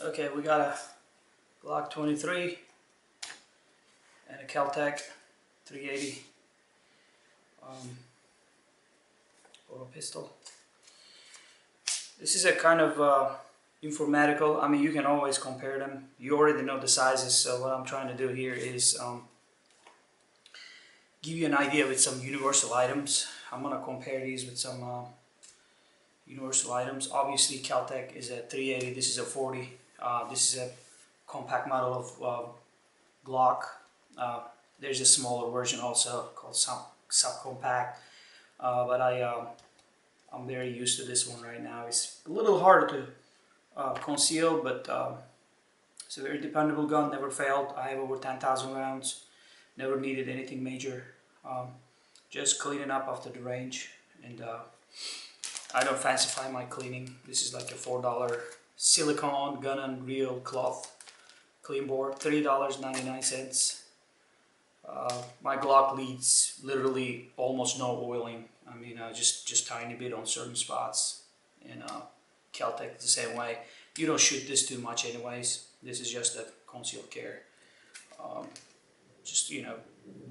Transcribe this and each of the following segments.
Okay, we got a Glock 23 and a Kel-Tec 380 auto pistol. This is a kind of informatical. I mean, you can always compare them. You already know the sizes, so what I'm trying to do here is give you an idea with some universal items. I'm gonna compare these with some universal items. Obviously, Caltech is a 380. This is a 40. This is a compact model of Glock. There's a smaller version also called subcompact, but I'm very used to this one right now. It's a little hard to conceal, but it's a very dependable gun. Never failed. I have over 10,000 rounds. Never needed anything major. Just cleaning up after the range, and I don't fancify my cleaning. This is like a $4 silicone gun and reel cloth clean board, $3.99. My Glock leads literally almost no oiling. I mean, just tiny bit on certain spots. And Caltech is the same way. You don't shoot this too much anyways. This is just a concealed carry. Just, you know,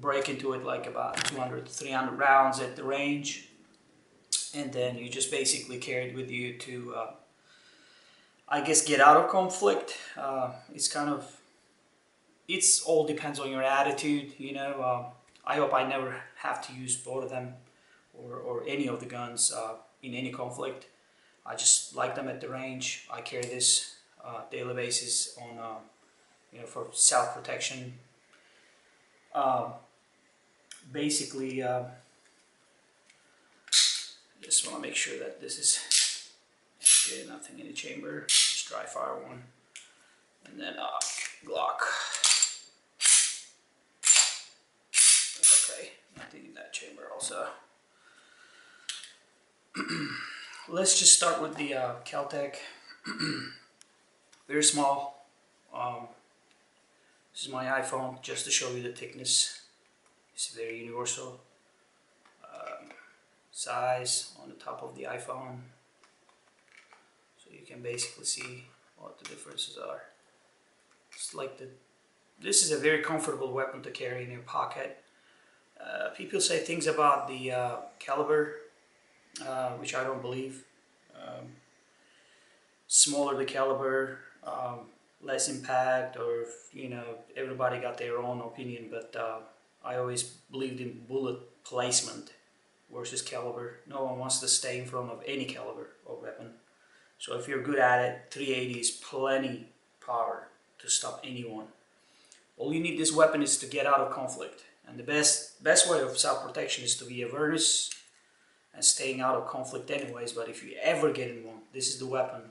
break into it like about 200 to 300 rounds at the range. And then you just basically carry it with you to, I guess, get out of conflict. It's all depends on your attitude, you know. I hope I never have to use both of them or any of the guns in any conflict. I just like them at the range. I carry this daily basis on, you know, for self-protection. Basically, just want to make sure that this is okay, nothing in the chamber. Just dry fire one, and then Glock. Okay, nothing in that chamber also. Let's just start with the Caltech. Very small. This is my iPhone, just to show you the thickness. It's very universal. Size on the top of the iPhone, so you can basically see what the differences are. It's like this is a very comfortable weapon to carry in your pocket. People say things about the caliber, which I don't believe. Smaller the caliber, less impact, or, you know, everybody got their own opinion, but I always believed in bullet placement versus caliber. No one wants to stay in front of any caliber of weapon. So if you're good at it, 380 is plenty power to stop anyone. All you need this weapon is to get out of conflict. And the best way of self-protection is to be awareness and staying out of conflict anyways. But if you ever get in one, this is the weapon.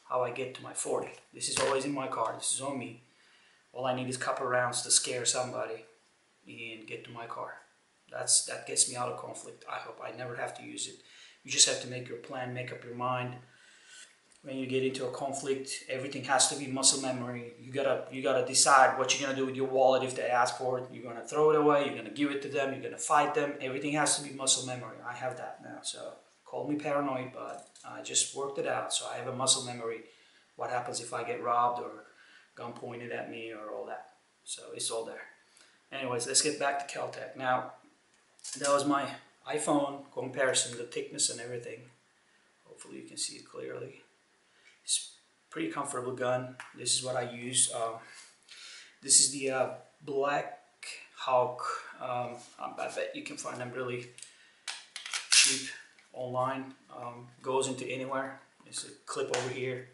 How I get to my 40. This is always in my car. This is on me. All I need is a couple rounds to scare somebody and get to my car. That gets me out of conflict. I hope I never have to use it. You just have to make your plan, make up your mind. When you get into a conflict, everything has to be muscle memory. You gotta decide what you're gonna do with your wallet if they ask for it. You're gonna throw it away, you're gonna give it to them, you're gonna fight them. Everything has to be muscle memory. I have that now, so call me paranoid, but I just worked it out. So I have a muscle memory. What happens if I get robbed or gun pointed at me or all that. So it's all there. Anyways, let's get back to Caltech. Now, that was my iPhone comparison, the thickness and everything. Hopefully you can see it clearly. It's a pretty comfortable gun. This is what I use. This is the Black Hawk. I bet you can find them really cheap online. Goes into anywhere. There's a clip over here.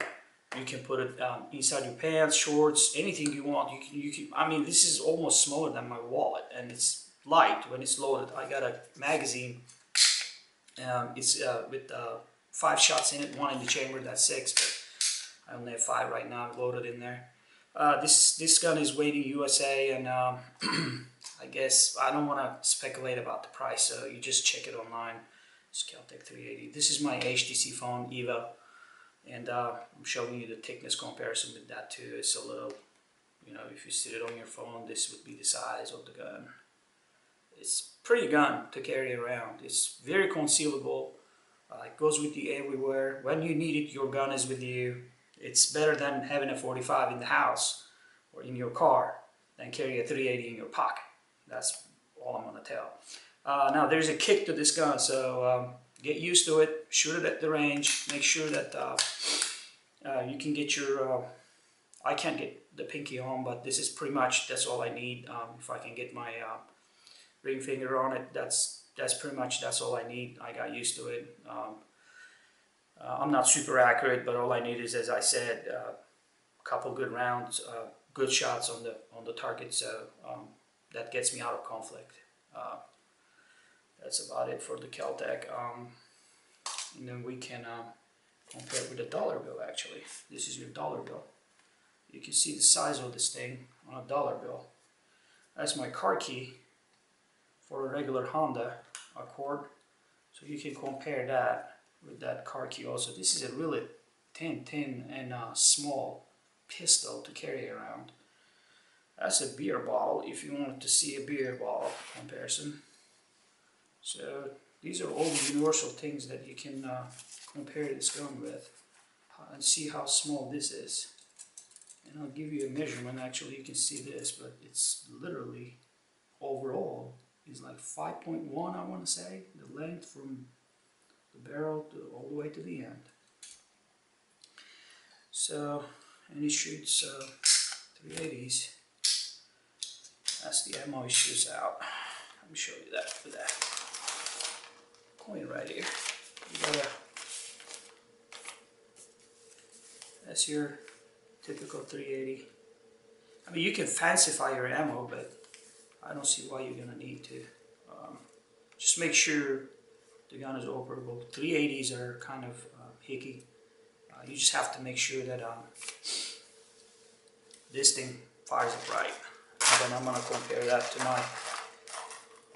You can put it inside your pants, shorts, anything you want. You can. I mean, this is almost smaller than my wallet, and it's light when it's loaded. I got a magazine. It's with 5 shots in it, 1 in the chamber. That's 6, but I only have 5 right now loaded in there. This gun is made in USA, and I guess I don't want to speculate about the price, so you just check it online. It's Caltech 380. This is my HTC phone Eva, and I'm showing you the thickness comparison with that too. It's a little, you know, if you sit it on your phone, this would be the size of the gun. It's a pretty gun to carry around. It's very concealable. It goes with you everywhere. When you need it, your gun is with you. It's better than having a 45 in the house or in your car than carry a 380 in your pocket. That's all I'm going to tell. Now there's a kick to this gun, so get used to it. Shoot it at the range. Make sure that you can get your... I can't get the pinky on, but this is pretty much, that's all I need. If I can get my ring finger on it, that's pretty much, that's all I need. I got used to it. I'm not super accurate, but all I need is, as I said, a couple good rounds, good shots on the target, so that gets me out of conflict. That's about it for the KelTec. And then we can compare it with a dollar bill. Actually, this is your dollar bill. You can see the size of this thing on a dollar bill. That's my car key for a regular Honda Accord. So you can compare that with that car key also. This is a really thin and small pistol to carry around. That's a beer bottle if you wanted to see a beer bottle comparison. So these are all universal things that you can compare this gun with and see how small this is. And I'll give you a measurement. Actually, you can see this, but it's literally overall is like 5.1, I want to say, the length from the barrel to all the way to the end. So, and it shoots 380s. That's the ammo it shoots out. Let me show you that with that coin right here. You gotta, that's your typical 380. I mean, you can fancify your ammo, but I don't see why you're gonna need to. Just make sure the gun is operable. 380s are kind of hicky. You just have to make sure that this thing fires up right. And then I'm gonna compare that to my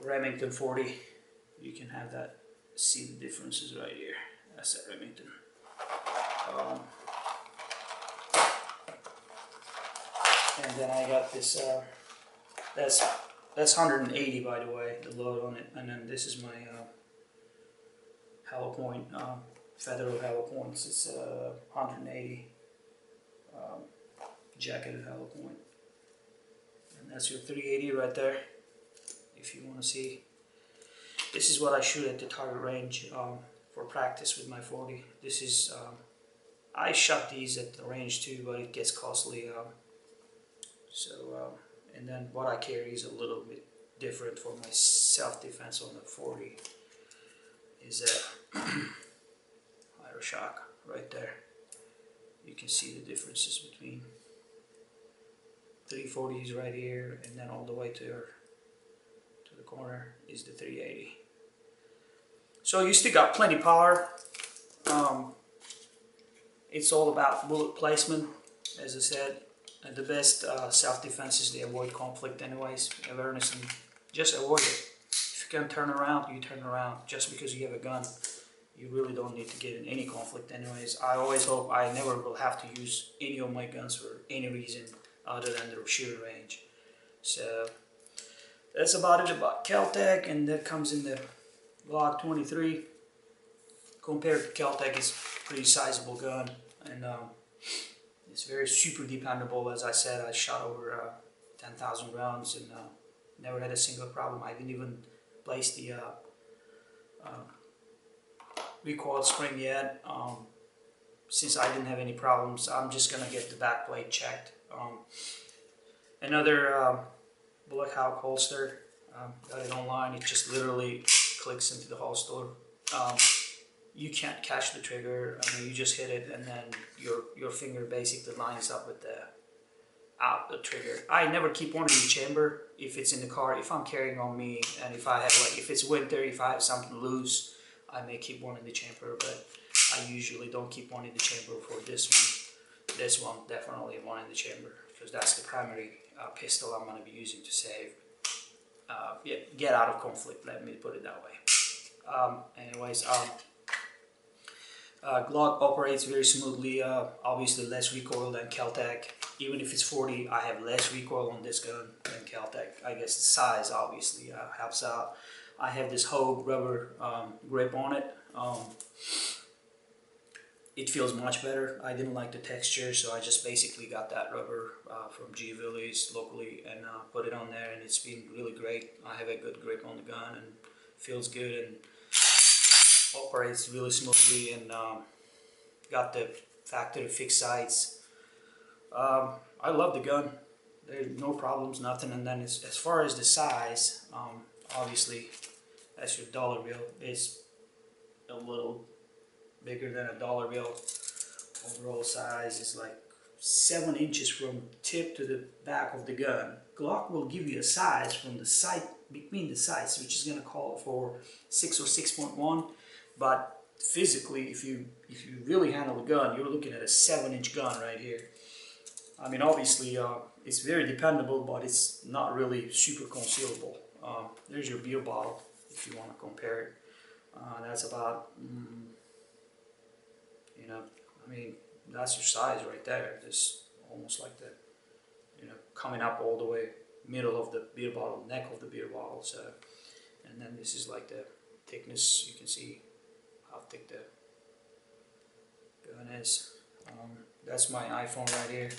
Remington 40. You can have that, see the differences right here. That's that Remington. And then I got this, that's 180 by the way, the load on it. And then this is my hallow point, Federal hallow points. It's 180 jacketed hallow point. And that's your 380 right there, if you want to see. This is what I shoot at the target range for practice with my 40. This is, I shot these at the range too, but it gets costly. And then what I carry is a little bit different for my self-defense on the 40. Is a higher shock right there. You can see the differences between 340s right here, and then all the way to the corner is the 380. So you still got plenty power. It's all about bullet placement, as I said. And the best self-defense is to avoid conflict anyways. Awareness and just avoid it. If you can turn around, you turn around. Just because you have a gun, you really don't need to get in any conflict anyways. I always hope I never will have to use any of my guns for any reason other than their shooting range. So that's about it about KelTec, and that comes in the Glock 23. Compared to KelTec, it's a pretty sizable gun, and it's very super dependable. As I said, I shot over 10,000 rounds and never had a single problem. I didn't even place the recoil spring yet. Since I didn't have any problems, I'm just gonna get the back plate checked. Another bullet hog holster, got it online. It just literally clicks into the holster. You can't catch the trigger. I mean, you just hit it, and then your finger basically lines up with the trigger. I never keep one in the chamber if it's in the car. If I'm carrying on me, and if I have if it's winter, if I have something loose, I may keep one in the chamber. But I usually don't keep one in the chamber for this one. This one definitely one in the chamber, because that's the primary pistol I'm going to be using to save. Get out of conflict. Let me put it that way. Anyways. Glock operates very smoothly, obviously less recoil than KelTec. Even if it's 40, I have less recoil on this gun than KelTec. I guess the size obviously helps out. I have this whole rubber grip on it. It feels much better. I didn't like the texture, so I just basically got that rubber from G Village locally and put it on there, and it's been really great. I have a good grip on the gun and feels good and operates really smoothly, and got the factory fixed sights. I love the gun. There's no problems, nothing. And then as far as the size, obviously, that's your dollar bill. It's a little bigger than a dollar bill. Overall size is like 7 inches from tip to the back of the gun. Glock will give you a size from the sight, between the sights, which is going to call for 6 or 6.1. But physically, if you really handle the gun, you're looking at a 7-inch gun right here. I mean, obviously, it's very dependable, but it's not really super concealable. There's your beer bottle, if you want to compare it. That's about, you know, I mean, that's your size right there. Just almost like the, you know, coming up all the way middle of the beer bottle, neck of the beer bottle. So, and then this is like the thickness. You can see how thick the gun is. That's my iPhone right here.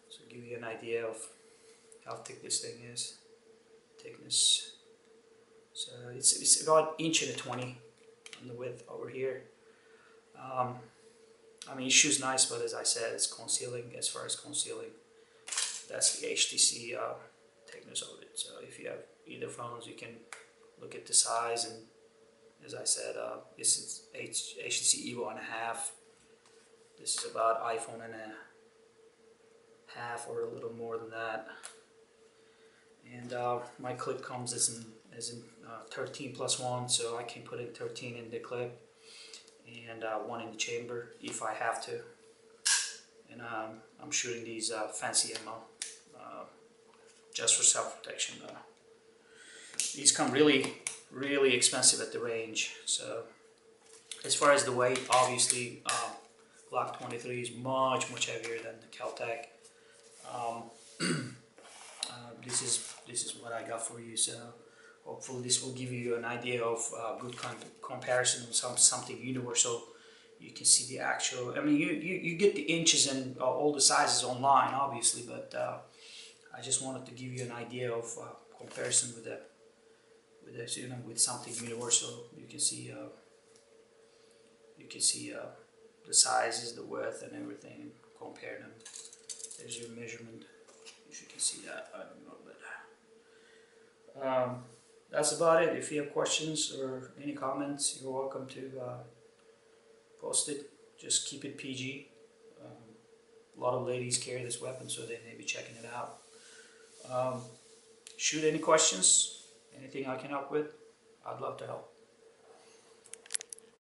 So give you an idea of how thick this thing is. Thickness. So it's about 1.20 inches on the width over here. I mean, it shoots nice, but as I said, it's concealing. As far as concealing, that's the HTC thickness of it. So if you have either phones, you can look at the size, and as I said, this is HTC Evo and a half. This is about iPhone and a half, or a little more than that. And my clip comes as in 13+1, so I can put in 13 in the clip and 1 in the chamber if I have to. And I'm shooting these fancy ammo just for self-protection. These come really expensive at the range. So as far as the weight, obviously Glock 23 is much heavier than the Caltech. This is what I got for you. So hopefully this will give you an idea of good comparison of something universal. You can see the actual. I mean, you get the inches and all the sizes online, obviously, but I just wanted to give you an idea of comparison with with something universal. You can see the sizes, the width, and everything, and compare them. There's your measurement. If you can see that, I don't know, but that's about it. If you have questions or any comments, you're welcome to post it. Just keep it PG. A lot of ladies carry this weapon, so they may be checking it out. Shoot any questions, anything I can help with, I'd love to help.